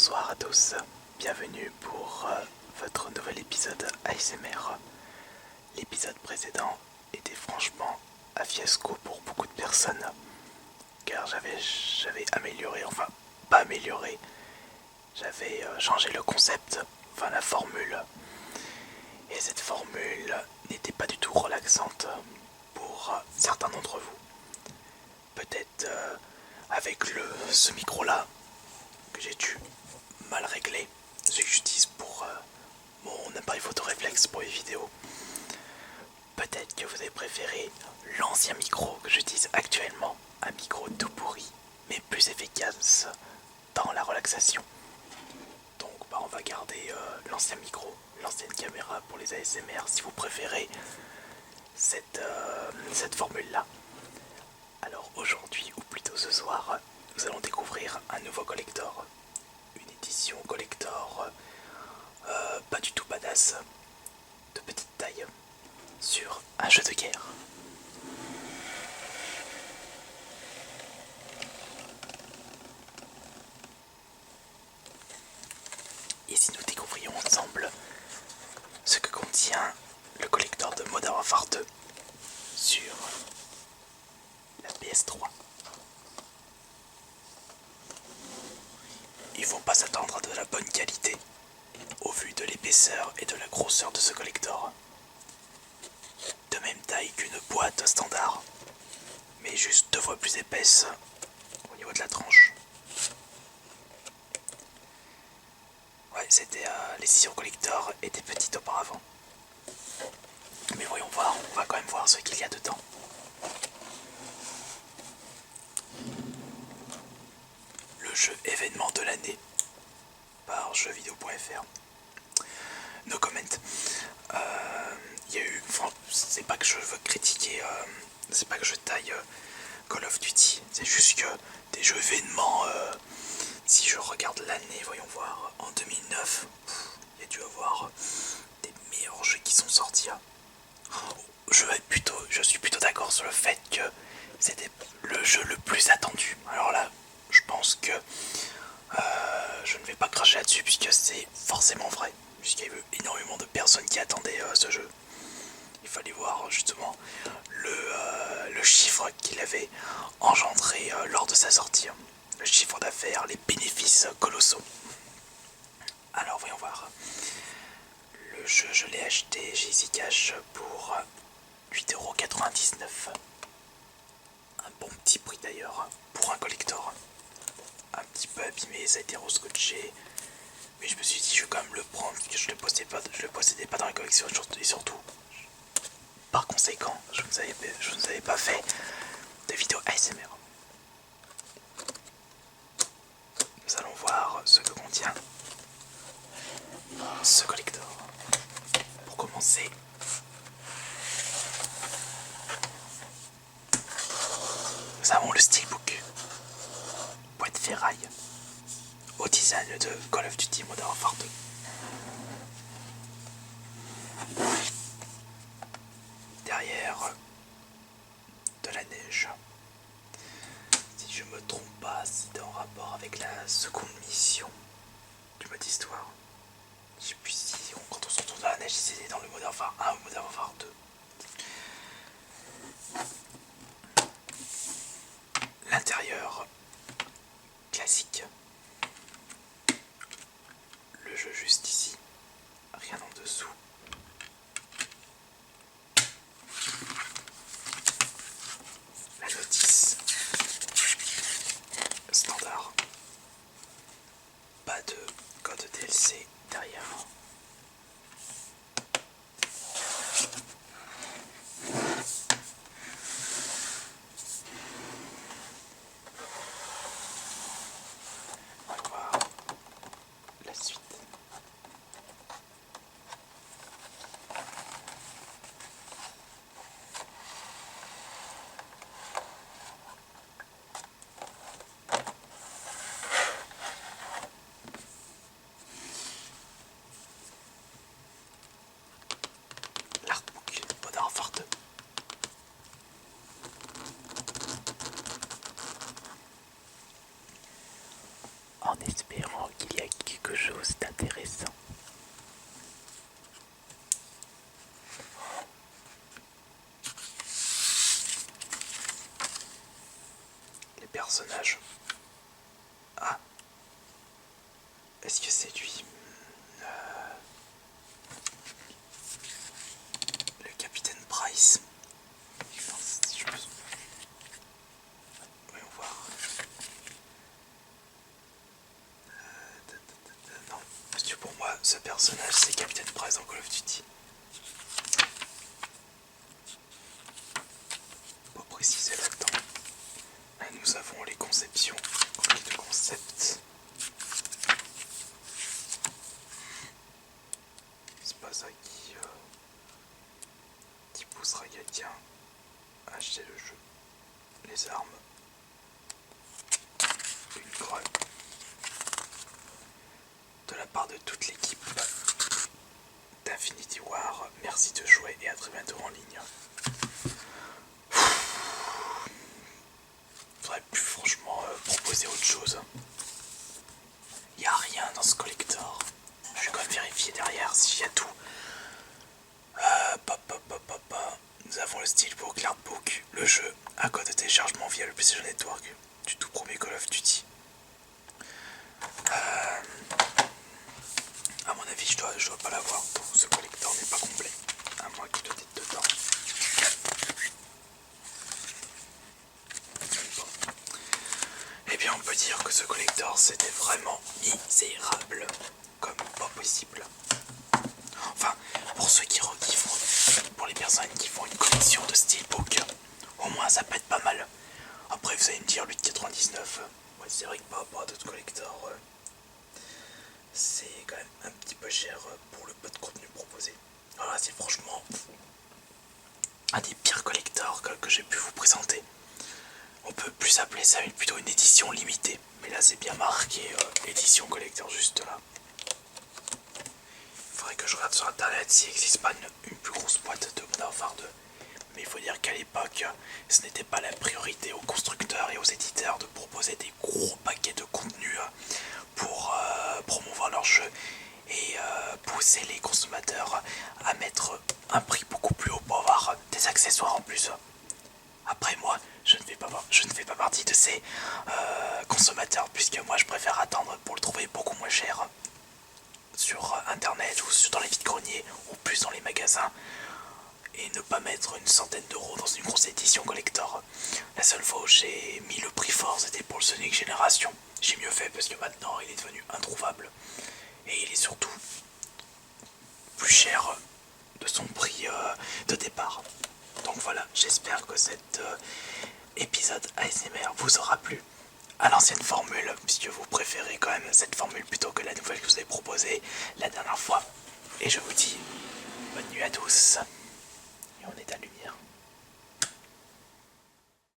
Bonsoir à tous, bienvenue pour votre nouvel épisode ASMR. L'épisode précédent était franchement un fiasco pour beaucoup de personnes, car j'avais amélioré, enfin pas amélioré, j'avais changé le concept, enfin la formule, et cette formule n'était pas du tout relaxante pour certains d'entre vous. Peut-être avec ce micro là que j'ai dû mal régler, ce que j'utilise pour mon appareil photo réflexe pour les vidéos. Peut-être que vous avez préféré l'ancien micro que j'utilise actuellement, un micro tout pourri mais plus efficace dans la relaxation. Donc on va garder l'ancien micro, l'ancienne caméra pour les ASMR si vous préférez cette formule là. Alors aujourd'hui, ou plutôt ce soir, nous allons découvrir un nouveau collector. Une édition collector pas du tout badass, de petite taille, sur un jeu de guerre. Et si nous découvrions ensemble ce que contient le collector de Modern Warfare 2 sur la PS3. Il faut pas s'attendre à de la bonne qualité au vu de l'épaisseur et de la grosseur de ce collector. De même taille qu'une boîte standard, mais juste 2 fois plus épaisse au niveau de la tranche. Ouais, c'était les scissions collector étaient petites auparavant. Mais voyons voir, on va quand même voir ce qu'il y a dedans. Le jeu événement de l'année par jeuxvideo.fr. No comment. Il y a eu, c'est pas que je veux critiquer, c'est pas que je taille Call of Duty, c'est juste que des jeux événements, si je regarde l'année, voyons voir, en 2009, il y a dû avoir des meilleurs jeux qui sont sortis. Je suis plutôt d'accord sur le fait que c'était le jeu le plus attendu. Alors là, je pense que je ne vais pas cracher là-dessus puisque c'est forcément vrai, puisqu'il y a eu énormément de personnes qui attendaient ce jeu. Il fallait voir justement le chiffre qu'il avait engendré lors de sa sortie. Le chiffre d'affaires, les bénéfices colossaux. Alors voyons voir. Le jeu, je l'ai acheté chez Easy Cash pour 8,99€. Un bon petit prix d'ailleurs pour un collector. Un petit peu abîmé, ça a été rescotché. Mais je me suis dit je vais quand même le prendre, parce que je le possédais pas dans la collection, et surtout par conséquent je ne avais pas fait de vidéo ASMR. Nous allons voir ce que contient ce collector. Pour commencer, nous avons le Steelbook, boîte ferraille, au design de Call of Duty Modern Warfare 2. Derrière, de la neige. Si je me trompe pas, c'était en rapport avec la seconde mission du mode histoire. Je sais plus si quand on se retrouve dans la neige, si c'était dans le Modern Warfare 1 ou Modern Warfare 2. L'intérieur, classique. Le jeu juste ici, rien en dessous. La notice standard. Pas de code DLC derrière. On va voir la suite. L'artbook Modern Warfare 2. En espérant qu'il y a personnage. Ah, est-ce que c'est lui? Le capitaine Price. Voyons voir. Non, parce que pour moi, ce personnage, c'est Capitaine Price dans Call of Duty. Pour préciser là-dedans, nous avons les conceptions, de concepts. C'est pas ça qui poussera quelqu'un à acheter le jeu. Les armes, une grue, de la part de toute l'équipe d'Infinity War. Merci de jouer et à très bientôt en ligne. Faudrait plus franchement proposer autre chose. Y a rien dans ce collector. Je vais quand même vérifier derrière s'il y a tout. Nous avons le Steelbook, l'Artbook, le jeu, un code de téléchargement via le PlayStation Network du tout premier Call of Duty. À mon avis, je dois pas l'avoir. Ce collector n'est pas complet. À moins qu'il doit être dedans. Eh bien, on peut dire que ce collector c'était vraiment misérable. Comme pas possible. Enfin, pour ceux qui font, pour les personnes qui font une collection de Steelbook, au moins ça peut être pas mal. Après, vous allez me dire 8,99. Ouais, c'est vrai que par rapport à d'autres collectors, c'est quand même un petit peu cher pour le peu de contenu proposé. Voilà, c'est franchement un des pires collectors que j'ai pu vous présenter. On peut plus appeler ça plutôt une édition limitée. Mais là, c'est bien marqué édition collector juste là. Il faudrait que je regarde sur internet s'il n'existe pas une plus grosse boîte de Modern Warfare 2. Mais il faut dire qu'à l'époque, ce n'était pas la priorité aux constructeurs et aux éditeurs de proposer des gros paquets de contenu pour promouvoir leur jeu et pousser les consommateurs à mettre un prix beaucoup plus haut pour avoir des accessoires en plus. Après moi, je ne fais pas partie de ces consommateurs, puisque moi je préfère attendre pour le trouver beaucoup moins cher sur internet ou dans les vides-greniers ou plus dans les magasins et ne pas mettre une centaine d'euros dans une grosse édition collector. La seule fois où j'ai mis le prix fort, c'était pour le Sonic Génération. J'ai mieux fait parce que maintenant il est devenu introuvable et il est surtout plus cher de son prix de départ. Donc voilà, j'espère que cet épisode ASMR vous aura plu. À l'ancienne formule, puisque vous préférez quand même cette formule plutôt que la nouvelle que je vous ai proposée la dernière fois. Et je vous dis bonne nuit à tous. Et on est à lumière.